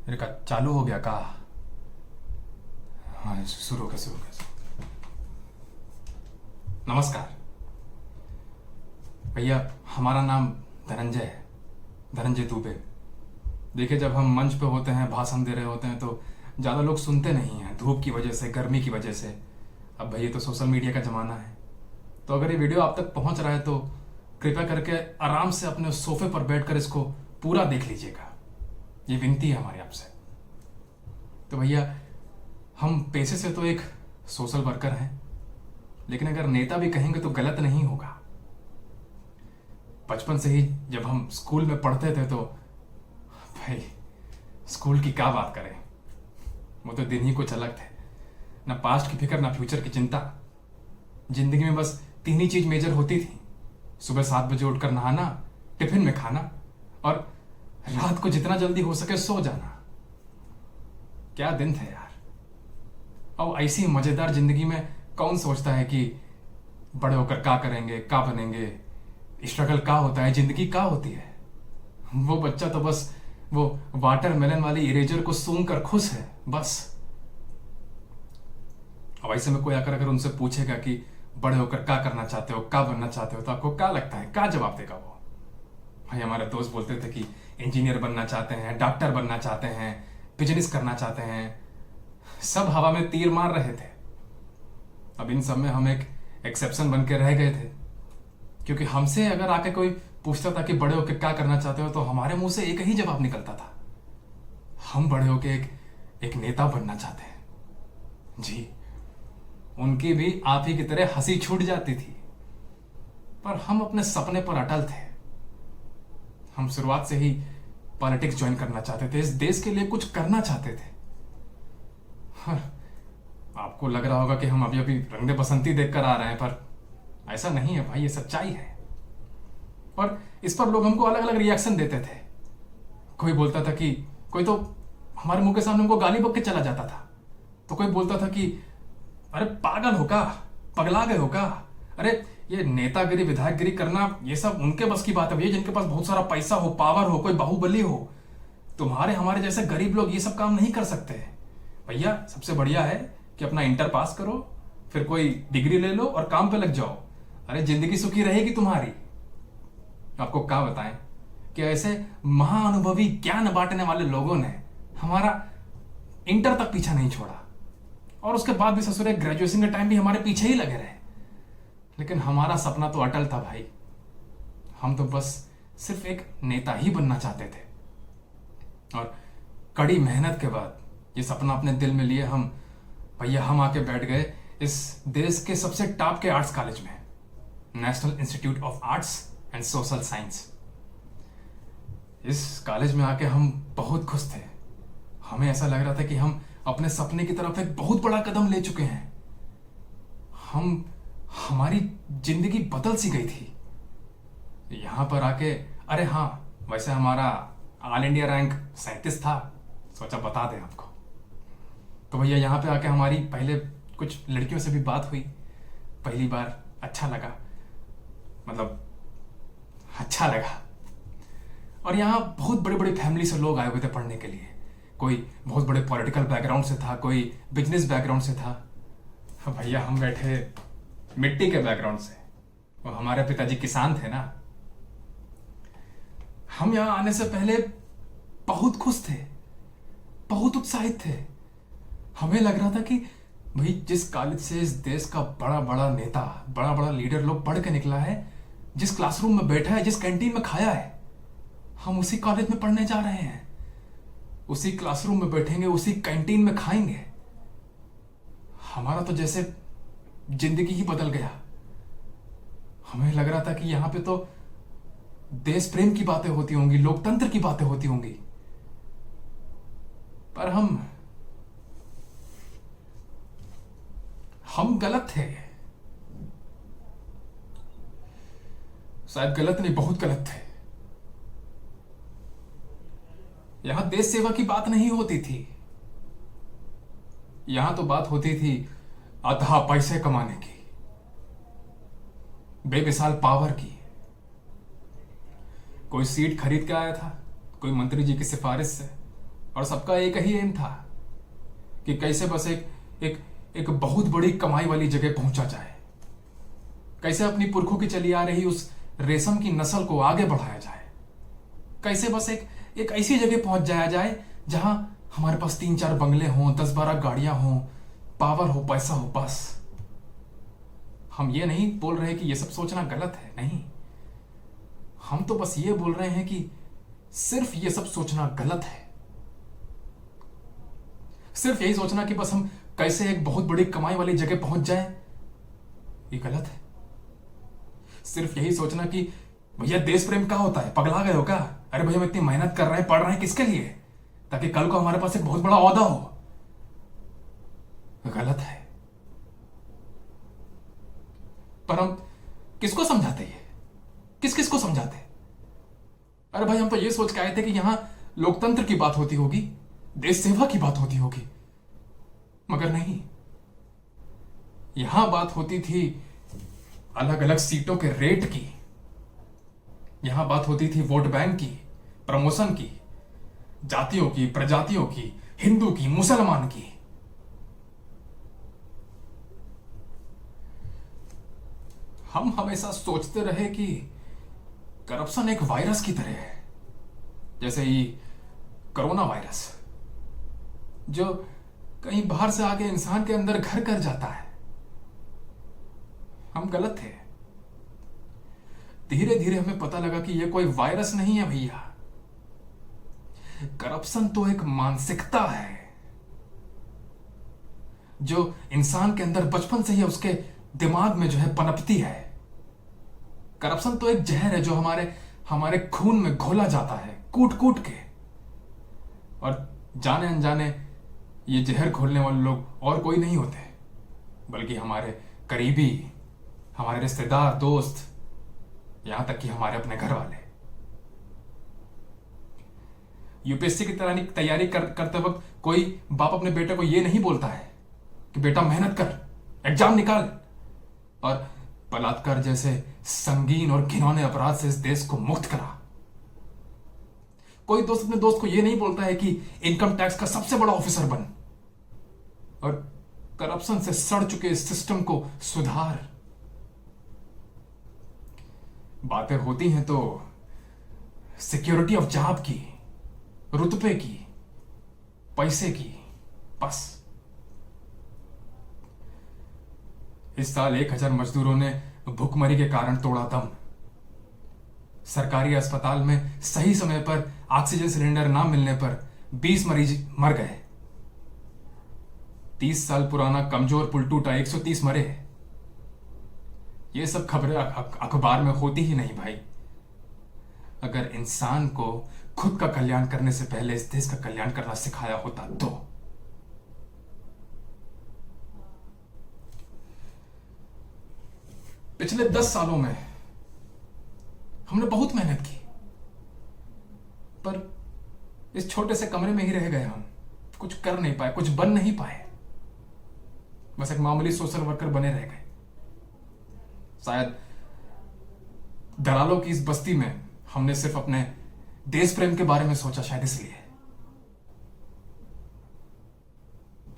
मेरे का चालू हो गया का। हाँ, शुरू हो गया शुरू हो गया। नमस्कार भैया, हमारा नाम धनंजय है, धनंजय दुबे। देखिए, जब हम मंच पे होते हैं, भाषण दे रहे होते हैं तो ज़्यादा लोग सुनते नहीं हैं, धूप की वजह से, गर्मी की वजह से। अब भैया तो सोशल मीडिया का ज़माना है, तो अगर ये वीडियो आप तक पहुंच रहा है तो कृपया करके आराम से अपने सोफे पर बैठकर इसको पूरा देख लीजिएगा। ये विनती है हमारी आपसे। तो भैया, हम पेशे से तो एक सोशल वर्कर हैं, लेकिन अगर नेता भी कहेंगे तो गलत नहीं होगा। बचपन से ही जब हम स्कूल में पढ़ते थे तो भाई, स्कूल की क्या बात करें, वो तो दिन ही कुछ अलग थे। ना पास्ट की फिक्र, ना फ्यूचर की चिंता। जिंदगी में बस तीन ही चीज मेजर होती थी: सुबह 7 बजे उठकर नहाना, टिफिन में खाना, और रात को जितना जल्दी हो सके सो जाना। क्या दिन थे यार। अब ऐसी मजेदार जिंदगी में कौन सोचता है कि बड़े होकर क्या करेंगे, क्या बनेंगे, स्ट्रगल क्या होता है, जिंदगी क्या होती है। वो बच्चा तो बस वो वाटरमेलन वाली इरेजर को सूंघ कर खुश है, बस। अब ऐसे में कोई आकर अगर उनसे पूछेगा कि बड़े होकर क्या करना चाहते हो, क्या बनना चाहते हो, तो आपको क्या लगता है, क्या जवाब देगा वो? भाई, हमारे दोस्त बोलते थे कि इंजीनियर बनना चाहते हैं, डॉक्टर बनना चाहते हैं, बिजनेस करना चाहते हैं। सब हवा में तीर मार रहे थे। अब इन सब में हम एक एक्सेप्शन बन के रह गए थे, क्योंकि हमसे अगर आके कोई पूछता था कि बड़े होकर क्या करना चाहते हो, तो हमारे मुंह से एक ही जवाब निकलता था: हम बड़े होकर एक नेता बनना चाहते हैं। जी, उनकी भी आप ही की तरह हंसी छूट जाती थी, पर हम अपने सपने पर अटल थे। हम शुरुआत से ही पॉलिटिक्स ज्वाइन करना चाहते थे, इस देश के लिए कुछ करना चाहते थे। हाँ, आपको लग रहा होगा कि हम अभी अभी रंग दे बसंती देखकर आ रहे हैं, पर ऐसा नहीं है भाई, ये सच्चाई है। और इस पर लोग हमको अलग अलग रिएक्शन देते थे। कोई बोलता था कि, कोई तो हमारे मुंह के सामने हमको गाली बक के चला जाता था। तो कोई बोलता था कि अरे पागल हो का, पगला गए हो का, अरे ये नेतागिरी विधायकगिरी करना ये सब उनके बस की बात है भैया, जिनके पास बहुत सारा पैसा हो, पावर हो, कोई बाहुबली हो। तुम्हारे हमारे जैसे गरीब लोग ये सब काम नहीं कर सकते भैया। सबसे बढ़िया है कि अपना इंटर पास करो, फिर कोई डिग्री ले लो और काम पे लग जाओ। अरे जिंदगी सुखी रहेगी तुम्हारी। आपको क्या बताएं कि ऐसे महाअनुभवी ज्ञान बांटने वाले लोगों ने हमारा इंटर तक पीछा नहीं छोड़ा, और उसके बाद भी ससुरे ग्रेजुएशन के टाइम भी हमारे पीछे ही लगे रहे। लेकिन हमारा सपना तो अटल था भाई। हम तो बस सिर्फ एक नेता ही बनना चाहते थे, और कड़ी मेहनत के बाद ये सपना अपने दिल में लिए हम आके बैठ गए इस देश के सबसे टॉप के आर्ट्स कॉलेज में, national institute of arts and social science. इस कॉलेज में आके हम बहुत खुश थे। हमें ऐसा लग रहा था कि हम अपने सपने की तरफ एक बहुत बड़ा कदम ले चुके हैं। हमारी जिंदगी बदल सी गई थी यहां पर आके। अरे हाँ, वैसे हमारा ऑल इंडिया रैंक 37 था, सोचा बता दें आपको। तो भैया, यहाँ पे आके हमारी पहले कुछ लड़कियों से भी बात हुई। पहली बार अच्छा लगा, मतलब अच्छा लगा। और यहाँ बहुत बड़े बड़े फैमिली से लोग आए हुए थे पढ़ने के लिए। कोई बहुत बड़े पॉलिटिकल बैकग्राउंड से था, कोई बिजनेस बैकग्राउंड से था। भैया, हम बैठे मिट्टी के बैकग्राउंड से। वो हमारे पिताजी किसान थे ना। हम यहाँ आने से पहले बहुत खुश थे, बहुत उत्साहित थे। हमें लग रहा था कि भाई, जिस कॉलेज से इस देश का बड़ा बड़ा नेता, बड़ा बड़ा लीडर लोग पढ़ के निकला है, जिस क्लासरूम में बैठा है, जिस कैंटीन में खाया है, हम उसी कॉलेज में पढ़ने जा रहे हैं। उसी क्लासरूम में बैठेंगे, उसी कैंटीन में खाएंगे। हमारा तो जैसे जिंदगी ही बदल गया। हमें लग रहा था कि यहां पे तो देश प्रेम की बातें होती होंगी, लोकतंत्र की बातें होती होंगी, पर हम गलत थे। शायद गलत नहीं, बहुत गलत थे। यहां देश सेवा की बात नहीं होती थी। यहां तो बात होती थी आधा पैसे कमाने की, बेमिसाल पावर की। कोई सीट खरीद के आया था, कोई मंत्री जी की सिफारिश से, और सबका एक ही एम था कि कैसे बस एक एक बहुत बड़ी कमाई वाली जगह पहुंचा जाए, कैसे अपनी पुरखों की चली आ रही उस रेशम की नस्ल को आगे बढ़ाया जाए, कैसे बस एक ऐसी जगह पहुंच जाया जाए जहां हमारे पास 3-4 बंगले हों, 10-12 गाड़ियां हों, पावर हो, पैसा हो। बस हम ये नहीं बोल रहे कि ये सब सोचना गलत है, नहीं, हम तो बस ये बोल रहे हैं कि सिर्फ ये सब सोचना गलत है। सिर्फ यही सोचना कि बस हम कैसे एक बहुत बड़ी कमाई वाली जगह पहुंच जाएं, ये गलत है। सिर्फ यही सोचना कि भैया देश प्रेम क्या होता है, पगला गए हो क्या? अरे भैया हम इतनी मेहनत कर रहे हैं, पढ़ रहे हैं, किसके लिए? ताकि कल को हमारे पास एक बहुत बड़ा ओहदा हो। गलत है। पर हम किसको समझाते? ये किस किस को समझाते? अरे भाई हम तो ये सोच के आए थे कि यहां लोकतंत्र की बात होती होगी, देश सेवा की बात होती होगी, मगर नहीं, यहां बात होती थी अलग अलग सीटों के रेट की, यहां बात होती थी वोट बैंक की, प्रमोशन की, जातियों की, प्रजातियों की, हिंदू की, मुसलमान की। हम हमेशा सोचते रहे कि करप्शन एक वायरस की तरह है, जैसे ही कोरोना वायरस, जो कहीं बाहर से आके इंसान के अंदर घर कर जाता है। हम गलत थे। धीरे धीरे हमें पता लगा कि यह कोई वायरस नहीं है भैया, करप्शन तो एक मानसिकता है जो इंसान के अंदर बचपन से ही उसके दिमाग में जो है पनपती है। करप्शन तो एक जहर है जो हमारे हमारे खून में घोला जाता है कूट कूट के, और जाने अनजाने ये जहर घोलने वाले लोग और कोई नहीं होते बल्कि हमारे करीबी, हमारे रिश्तेदार, दोस्त, यहां तक कि हमारे अपने घर वाले। यूपीएससी की तैयारी करते वक्त कोई बाप अपने बेटे को यह नहीं बोलता है कि बेटा मेहनत कर, एग्जाम निकाल, और बलात्कार जैसे संगीन और घिनौने अपराध से इस देश को मुक्त करा। कोई दोस्त अपने दोस्त को यह नहीं बोलता है कि इनकम टैक्स का सबसे बड़ा ऑफिसर बन और करप्शन से सड़ चुके इस सिस्टम को सुधार। बातें होती हैं तो सिक्योरिटी ऑफ जॉब की, रुतबे की, पैसे की, बस। इस साल 1000 मजदूरों ने भूखमरी के कारण तोड़ा दम। सरकारी अस्पताल में सही समय पर ऑक्सीजन सिलेंडर ना मिलने पर 20 मरीज मर गए। 30 साल पुराना कमजोर पुल टूटा, 130 मरे। ये सब खबरें अखबार में होती ही नहीं भाई। अगर इंसान को खुद का कल्याण करने से पहले इस देश का कल्याण करना सिखाया होता तो। पिछले 10 सालों में हमने बहुत मेहनत की, पर इस छोटे से कमरे में ही रह गए। हम कुछ कर नहीं पाए, कुछ बन नहीं पाए, बस एक मामूली सोशल वर्कर बने रह गए। शायद दलालों की इस बस्ती में हमने सिर्फ अपने देश प्रेम के बारे में सोचा, शायद इसलिए।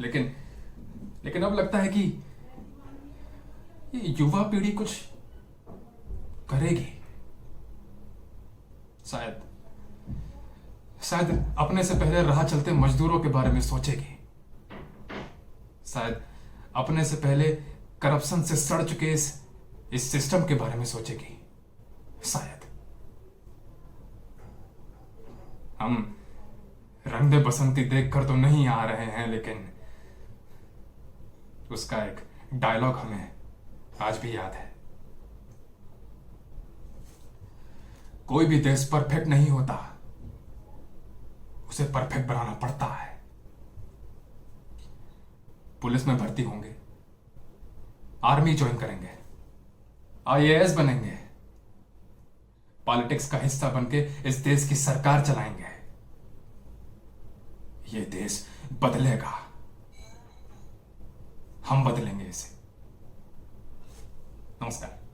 लेकिन अब लगता है कि ये युवा पीढ़ी कुछ करेगी। शायद अपने से पहले राह चलते मजदूरों के बारे में सोचेगी। शायद अपने से पहले करप्शन से सड़ चुके इस सिस्टम के बारे में सोचेगी। शायद हम रंग दे बसंती देखकर तो नहीं आ रहे हैं, लेकिन उसका एक डायलॉग हमें आज भी याद है। कोई भी देश परफेक्ट नहीं होता, उसे परफेक्ट बनाना पड़ता है। पुलिस में भर्ती होंगे, आर्मी ज्वाइन करेंगे, आईएएस बनेंगे, पॉलिटिक्स का हिस्सा बनके इस देश की सरकार चलाएंगे। ये देश बदलेगा, हम बदलेंगे इसे। नमस्कार।